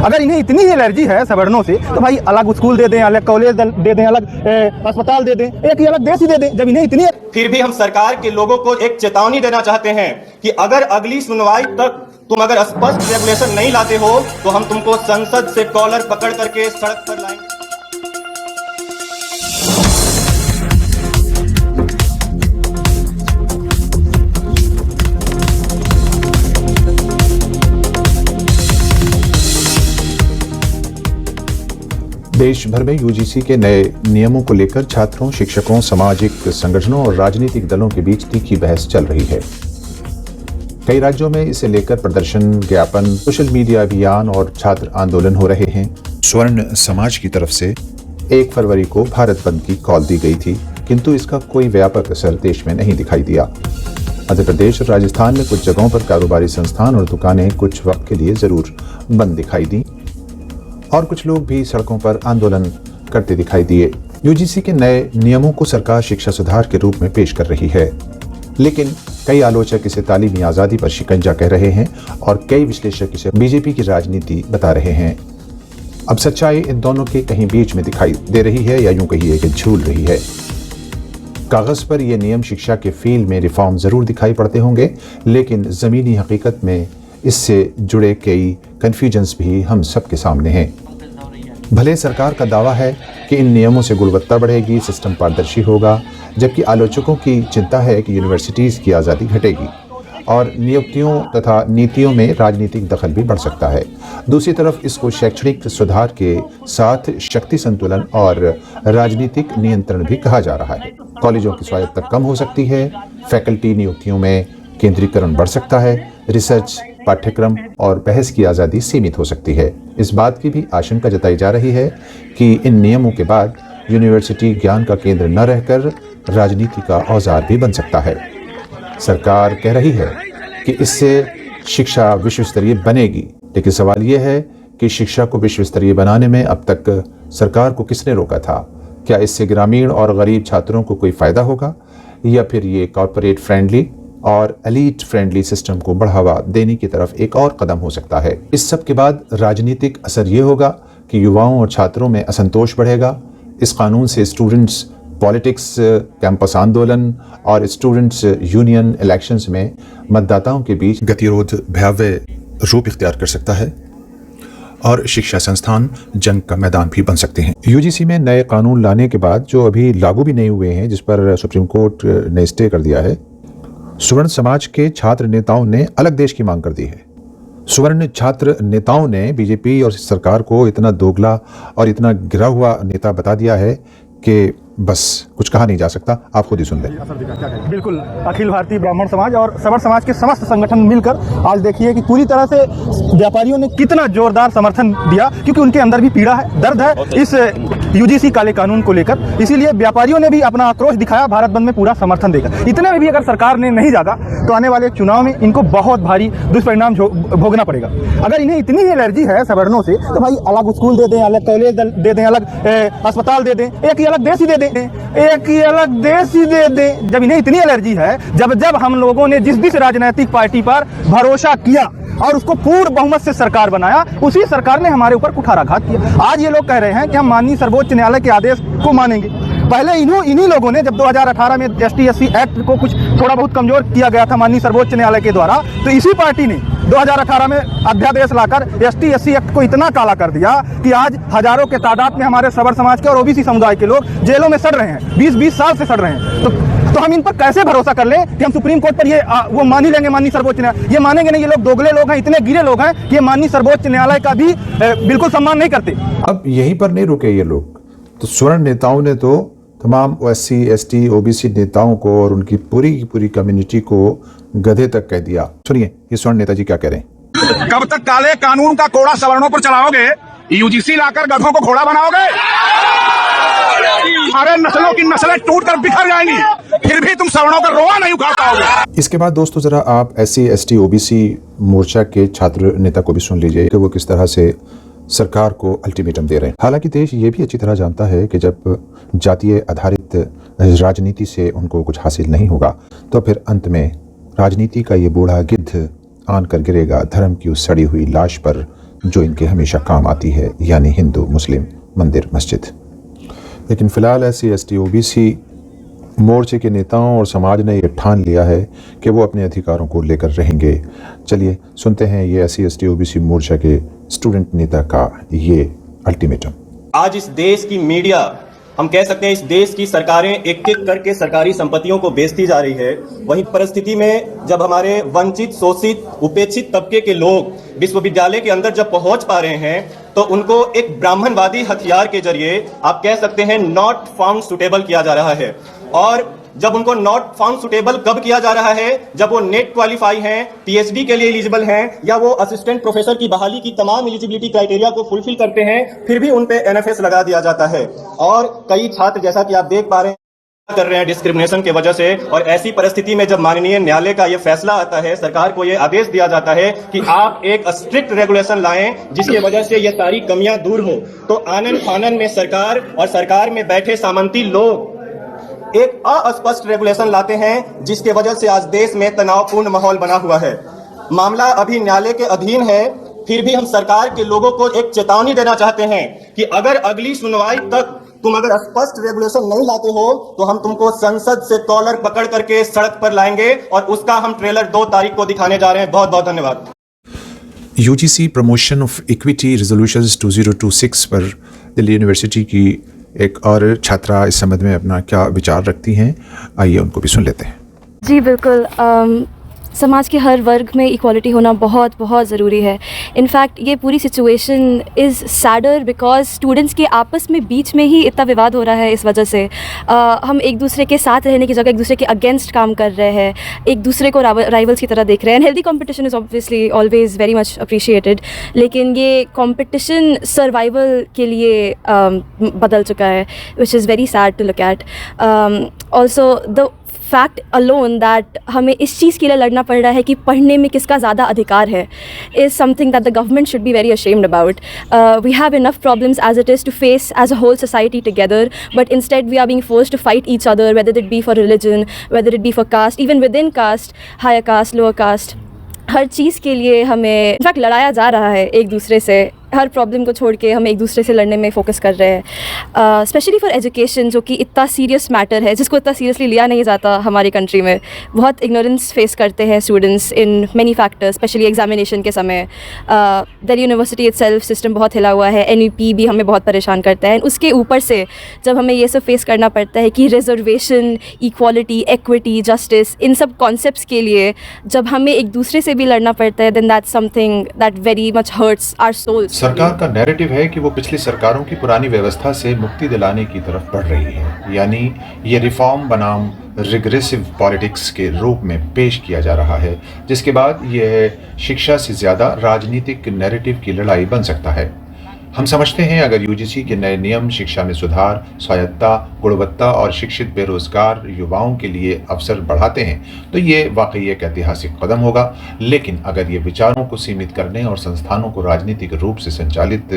अगर इन्हें इतनी एलर्जी है सवर्णों से तो भाई अलग स्कूल दे दें, अलग कॉलेज दे दें, अलग अस्पताल दे दें, एक ही अलग देश ही दे दें। जब इन्हें इतनी फिर भी हम सरकार के लोगों को एक चेतावनी देना चाहते हैं कि अगर अगली सुनवाई तक तुम अगर स्पष्ट रेगुलेशन नहीं लाते हो तो हम तुमको संसद से कॉलर पकड़ करके सड़क पर लाएंगे। देश भर में यूजीसी के नए नियमों को लेकर छात्रों, शिक्षकों, सामाजिक संगठनों और राजनीतिक दलों के बीच तीखी बहस चल रही है। कई राज्यों में इसे लेकर प्रदर्शन, ज्ञापन, सोशल मीडिया अभियान और छात्र आंदोलन हो रहे हैं। स्वर्ण समाज की तरफ से 1 फरवरी को भारत बंद की कॉल दी गई थी, किंतु इसका कोई व्यापक असर देश में नहीं दिखाई दिया। मध्य प्रदेश और राजस्थान में कुछ जगहों पर कारोबारी संस्थान और दुकानें कुछ वक्त के लिए जरूर बंद दिखाई दी और कुछ लोग भी सड़कों पर आंदोलन करते दिखाई दिए। यूजीसी के नए नियमों को सरकार शिक्षा सुधार के रूप में पेश कर रही है, लेकिन कई आलोचक इसे तालीमी आज़ादी पर शिकंजा कह रहे हैं और कई विश्लेषक इसे बीजेपी की राजनीति बता रहे हैं। अब सच्चाई इन दोनों के कहीं बीच में दिखाई दे रही है या यूं कहिए कि झूल रही है। कागज पर ये नियम शिक्षा के फील्ड में रिफॉर्म जरूर दिखाई पड़ते होंगे, लेकिन जमीनी हकीकत में इससे जुड़े कई कन्फ्यूजन्स भी हम सबके सामने हैं। भले सरकार का दावा है कि इन नियमों से गुणवत्ता बढ़ेगी, सिस्टम पारदर्शी होगा, जबकि आलोचकों की चिंता है कि यूनिवर्सिटीज़ की आज़ादी घटेगी और नियुक्तियों तथा नीतियों में राजनीतिक दखल भी बढ़ सकता है। दूसरी तरफ इसको शैक्षणिक सुधार के साथ शक्ति संतुलन और राजनीतिक नियंत्रण भी कहा जा रहा है। कॉलेजों की स्वायत्तता कम हो सकती है, फैकल्टी नियुक्तियों में केंद्रीकरण बढ़ सकता है, रिसर्च, पाठ्यक्रम और बहस की आज़ादी सीमित हो सकती है। इस बात की भी आशंका जताई जा रही है कि इन नियमों के बाद यूनिवर्सिटी ज्ञान का केंद्र न रहकर राजनीति का औजार भी बन सकता है। सरकार कह रही है कि इससे शिक्षा विश्व स्तरीय बनेगी, लेकिन सवाल यह है कि शिक्षा को विश्व स्तरीय बनाने में अब तक सरकार को किसने रोका था? क्या इससे ग्रामीण और गरीब छात्रों को कोई फायदा होगा या फिर ये कॉर्पोरेट फ्रेंडली और एलीट फ्रेंडली सिस्टम को बढ़ावा देने की तरफ एक और कदम हो सकता है? इस सब के बाद राजनीतिक असर ये होगा कि युवाओं और छात्रों में असंतोष बढ़ेगा। इस कानून से स्टूडेंट्स पॉलिटिक्स, कैंपस आंदोलन और स्टूडेंट्स यूनियन इलेक्शंस में मतदाताओं के बीच गतिरोध भयावह रूप इख्तियार कर सकता है और शिक्षा संस्थान जंग का मैदान भी बन सकते हैं। यूजीसी में नए कानून लाने के बाद जो अभी लागू भी नहीं हुए हैं, जिस पर सुप्रीम कोर्ट ने स्टे कर दिया है, स्वर्ण समाज के छात्र नेताओं ने अलग देश की मांग कर दी है। स्वर्ण छात्र नेताओं ने बीजेपी और सरकार को इतना दोगला और इतना गिरा हुआ नेता बता दिया है कि बस कुछ कहा नहीं जा सकता। आप खुद ही सुन लें। बिल्कुल, अखिल भारतीय ब्राह्मण समाज और सवर्ण समाज के समस्त संगठन मिलकर आज देखिए कि पूरी तरह से व्यापारियों ने कितना जोरदार समर्थन दिया, क्योंकि उनके अंदर भी पीड़ा है, दर्द है इस यूजीसी काले कानून को लेकर। इसीलिए व्यापारियों ने भी अपना आक्रोश दिखाया भारत बंद में पूरा समर्थन देकर। इतने में भी अगर सरकार ने नहीं जागा तो आने वाले चुनाव में इनको बहुत भारी दुष्परिणाम भोगना पड़ेगा। अगर इन्हें इतनी एलर्जी है सवर्णों से तो भाई अलग स्कूल दे दें, अलग कॉलेज दे दें, अलग अस्पताल दे दें, एक ही अलग देश ही दे दें, एक ही अलग देश ही दे दें। जब इन्हें इतनी एलर्जी है, जब हम लोगों ने जिस राजनीतिक पार्टी पर भरोसा किया और उसको पूर्ण बहुमत से सरकार बनाया, उसी सरकार ने हमारे ऊपर कुठाराघात किया। आज ये लोग कह रहे हैं कि हम माननीय सर्वोच्च न्यायालय के आदेश को मानेंगे। पहले इन्हीं लोगों ने जब 2018 में ST/SC एक्ट को कुछ थोड़ा बहुत कमजोर किया गया था माननीय सर्वोच्च न्यायालय के द्वारा, तो इसी पार्टी ने 2018 में अध्यादेश लाकर ST/SC एक्ट को इतना काला कर दिया कि आज हजारों के तादाद में हमारे सवर्ण समाज के और ओबीसी समुदाय के लोग जेलों में सड़ रहे हैं, 20-20 साल से सड़ रहे हैं। तो हम इन पर कैसे भरोसा कर लें कि हम सुप्रीम कोर्ट पर ये वो मान ही लेंगे माननीय सर्वोच्च न्यायालय? ये मानेंगे नहीं। ये लोग दोगले लोग हैं, इतने गिरे लोग हैं कि ये माननीय सर्वोच्च न्यायालय का भी बिल्कुल सम्मान नहीं करते। अब यहीं पर नहीं रुके ये लोग, तो स्वर्ण नेताओं ने तो तमाम SC, ST, OBC नेताओं को और उनकी पूरी कम्युनिटी को गधे तक कह दिया। सुनिए ये स्वर्ण नेता जी क्या कह रहे हैं। कब तक काले कानून का कोड़ा सवर्णों पर चलाओगे? यूजीसी लाकर गधों को घोड़ा बनाओगे? हमारे नस्लों की नस्लें टूटकर बिखर जाएंगी, फिर भी तुम सवर्णों का रोआ नहीं उखाड़ पाओगे। इसके बाद दोस्तों जरा आप SC, ST, OBC मोर्चा के छात्र नेता को भी सुन लीजिए कि वो किस तरह से सरकार को अल्टीमेटम दे रहे हैं। हालांकि देश ये भी अच्छी तरह जानता है कि जब जातीय आधारित राजनीति से उनको कुछ हासिल नहीं होगा तो फिर अंत में राजनीति का ये बूढ़ा गिद्ध आन कर गिरेगा धर्म की उस सड़ी हुई लाश पर जो इनके हमेशा काम आती है, यानी हिंदू मुस्लिम मंदिर मस्जिद। लेकिन फ़िलहाल SC/ST/OBC मोर्चे के नेताओं और समाज ने ये ठान लिया है कि वो अपने अधिकारों को लेकर रहेंगे। चलिए सुनते हैं ये SC/ST/OBC मोर्चा के स्टूडेंट नेता का ये अल्टीमेटम। आज इस देश की मीडिया, हम कह सकते हैं इस देश की सरकारें एक एक करके सरकारी संपत्तियों को बेचती जा रही है। वहीं परिस्थिति में जब हमारे वंचित, शोषित, उपेक्षित तबके के लोग विश्वविद्यालय के अंदर जब पहुंच पा रहे हैं, तो उनको एक ब्राह्मणवादी हथियार के जरिए आप कह सकते हैं नॉट फाउंड सुटेबल किया जा रहा है। और जब उनको नॉट फाउंड सुटेबल कब किया जा रहा है? जब वो नेट क्वालिफाई हैं, PhD के लिए एलिजिबल हैं, या वो असिस्टेंट प्रोफेसर की बहाली की तमाम एलिजिबिलिटी क्राइटेरिया को फुलफिल करते हैं, फिर भी उन पे NFS लगा दिया जाता है। और कई छात्र, जैसा कि आप देख पा रहे हैं, कर रहे हैं डिस्क्रिमिनेशन की वजह से। और ऐसी परिस्थिति में जब माननीय न्यायालय का यह फैसला आता है, सरकार को यह आदेश दिया जाता है कि आप एक स्ट्रिक्ट रेगुलेशन लाएं जिसकी वजह से ये सारी कमियां दूर हो, तो आनन फानन में सरकार और सरकार में बैठे सामंती लोग एक अस्पष्ट रेगुलेशन लाते हैं, जिसके वजह से आज देश में तनावपूर्ण माहौल बना हुआ है। मामला अभी न्यायालय के अधीन है, फिर भी हम सरकार के लोगों को एक चेतावनी देना चाहते हैं कि अगर अगली सुनवाई तक तुम अगर स्पष्ट रेगुलेशन नहीं लाते हो, तो हम तुमको संसद से कॉलर पकड़ करके सड़क पर लाएंगे, और उसका हम ट्रेलर 2 तारीख को दिखाने जा रहे हैं। बहुत बहुत धन्यवाद। UGC promotion of equity resolutions 2026 पर दिल्ली यूनिवर्सिटी की एक और छात्रा इस संबंध में अपना क्या विचार रखती हैं, आइए उनको भी सुन लेते हैं। जी बिल्कुल, समाज के हर वर्ग में इक्वालिटी होना बहुत बहुत ज़रूरी है। इनफैक्ट ये पूरी situation is sadder because students के आपस में बीच में ही इतना विवाद हो रहा है। इस वजह से हम एक दूसरे के साथ रहने की जगह एक दूसरे के अगेंस्ट काम कर रहे हैं, एक दूसरे को राइवल्स की तरह देख रहे हैं। And healthy competition is obviously always very much appreciated, लेकिन ये कंपटीशन सर्वाइवल के लिए बदल चुका है, which is very sad to look at. Also the fact alone that हमें इस चीज़ के लिए लड़ना पड़ रहा है कि पढ़ने में किसका ज़्यादा अधिकार है, is something that the government should be very ashamed about. We have enough problems as it is to face as a whole society together, but instead we are being forced to fight each other, whether it be for religion, whether it be for caste, even within caste, higher caste, lower caste. हर चीज़ के लिए हमें in fact लड़ाया जा रहा है एक दूसरे से। हर problem को छोड़ के हम एक दूसरे से लड़ने में फोकस कर रहे हैं, स्पेशली फॉर एजुकेशन, जो कि इतना सीरियस मैटर है, जिसको इतना सीरियसली लिया नहीं जाता हमारी कंट्री में। बहुत इग्नोरेंस फेस करते हैं students in many factors, specially examination के समय। दिल्ली यूनिवर्सिटी इटसेल्फ सिस्टम बहुत हिला हुआ है, NEP भी हमें बहुत परेशान करता है। उसके ऊपर से जब हमें ये सब फेस करना पड़ता है कि रिजर्वेशन, इक्वालिटी, एक्विटी, जस्टिस, इन सब कॉन्सेप्ट्स के लिए जब हमें एक दूसरे से भी लड़ना पड़ता है, then that's something that very much hurts our souls. सरकार का नैरेटिव है कि वो पिछली सरकारों की पुरानी व्यवस्था से मुक्ति दिलाने की तरफ बढ़ रही है, यानी ये रिफॉर्म बनाम रिग्रेसिव पॉलिटिक्स के रूप में पेश किया जा रहा है, जिसके बाद यह शिक्षा से ज़्यादा राजनीतिक नैरेटिव की लड़ाई बन सकता है। हम समझते हैं अगर UGC के नए नियम शिक्षा में सुधार, स्वायत्तता, गुणवत्ता और शिक्षित बेरोजगार युवाओं के लिए अवसर बढ़ाते हैं, तो ये वाकई एक ऐतिहासिक कदम होगा। लेकिन अगर ये विचारों को सीमित करने और संस्थानों को राजनीतिक रूप से संचालित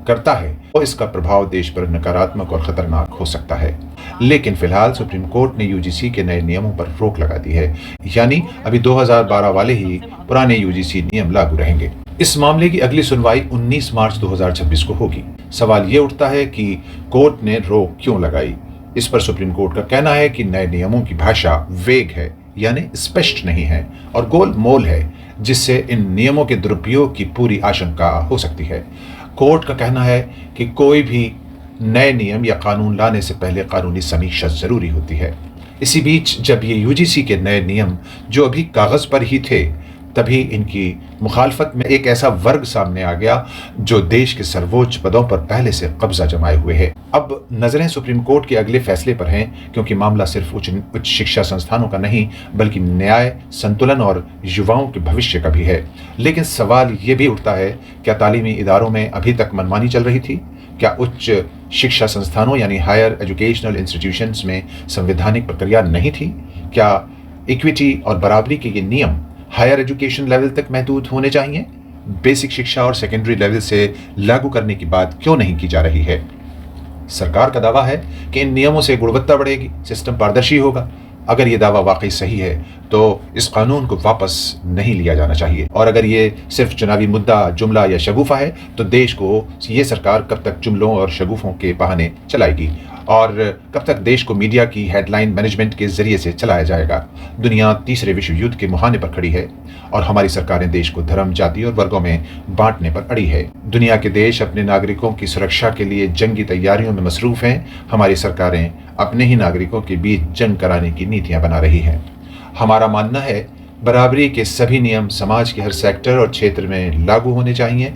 करता है, तो इसका प्रभाव देश पर नकारात्मक और खतरनाक हो सकता है। लेकिन फिलहाल सुप्रीम कोर्ट ने UGC के नए नियमों पर रोक लगा दी है, यानी अभी 2012 वाले ही पुराने UGC नियम लागू रहेंगे। इस मामले की अगली सुनवाई 19 मार्च 2026 को होगी। सवाल ये उठता है कि कोर्ट ने रोक क्यों लगाई। इस पर सुप्रीम कोर्ट का कहना है कि नए नियमों की भाषा वेग है, यानी स्पष्ट नहीं है और गोलमोल है, जिससे इन नियमों के दुरुपयोग की पूरी आशंका हो सकती है। कोर्ट का कहना है कि कोई भी नए नियम या कानून लाने से पहले कानूनी समीक्षा जरूरी होती है। इसी बीच जब ये UGC के नए नियम जो अभी कागज पर ही थे, तभी इनकी मुखालफत में एक ऐसा वर्ग सामने आ गया जो देश के सर्वोच्च पदों पर पहले से कब्जा जमाए हुए है। अब नजरें सुप्रीम कोर्ट के अगले फैसले पर हैं, क्योंकि मामला सिर्फ उच्च शिक्षा संस्थानों का नहीं बल्कि न्याय, संतुलन और युवाओं के भविष्य का भी है। लेकिन सवाल ये भी उठता है, क्या तालीमी इदारों में अभी तक मनमानी चल रही थी? क्या उच्च शिक्षा संस्थानों यानी हायर एजुकेशनल इंस्टीट्यूशंस में संवैधानिक प्रक्रिया नहीं थी? क्या इक्विटी और बराबरी के ये नियम हायर एजुकेशन लेवल तक महदूद होने चाहिए? बेसिक शिक्षा और सेकेंडरी लेवल से लागू करने की बात क्यों नहीं की जा रही है? सरकार का दावा है कि इन नियमों से गुणवत्ता बढ़ेगी, सिस्टम पारदर्शी होगा, अगर ये दावा वाकई सही है तो इस कानून को वापस नहीं लिया जाना चाहिए, और अगर ये सिर्फ चुनावी मुद्दा, जुमला या शगुफा है तो देश को ये सरकार कब तक जुमलों और शगुफों के बहाने चलाएगी और कब तक देश को मीडिया की हेडलाइन मैनेजमेंट के जरिए से चलाया जाएगा। दुनिया तीसरे विश्व युद्ध के मुहाने पर खड़ी है और हमारी सरकारें देश को धर्म, जाति और वर्गों में बांटने पर अड़ी है। दुनिया के देश अपने नागरिकों की सुरक्षा के लिए जंगी तैयारियों में मसरूफ हैं। हमारी सरकारें अपने ही नागरिकों के बीच जंग कराने की नीतियां बना रही हैं। हमारा मानना है बराबरी के सभी नियम समाज के हर सेक्टर और क्षेत्र में लागू होने चाहिए।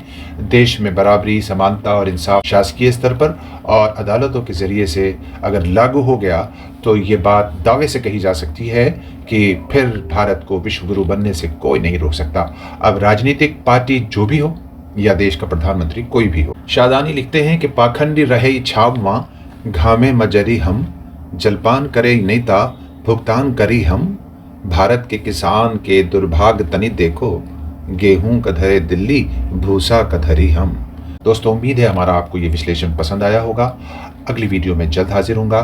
देश में बराबरी, समानता और इंसाफ शासकीय स्तर पर और अदालतों के जरिए से अगर लागू हो गया तो ये बात दावे से कही जा सकती है कि फिर भारत को विश्वगुरु बनने से कोई नहीं रोक सकता। अब राजनीतिक पार्टी जो भी हो या देश का प्रधानमंत्री कोई भी हो। शादानी लिखते हैं कि पाखंडी रहे छावमा, घामे मजरी हम, जलपान करे नेता, भुगतान करी हम, भारत के किसान के दुर्भाग्य तनी देखो, गेहूं का धरे दिल्ली, भूसा का धरी हम। दोस्तों, उम्मीद है हमारा आपको ये विश्लेषण पसंद आया होगा। अगली वीडियो में जल्द हाजिर होऊंगा।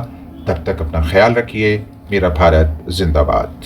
तब तक अपना ख्याल रखिए। मेरा भारत जिंदाबाद।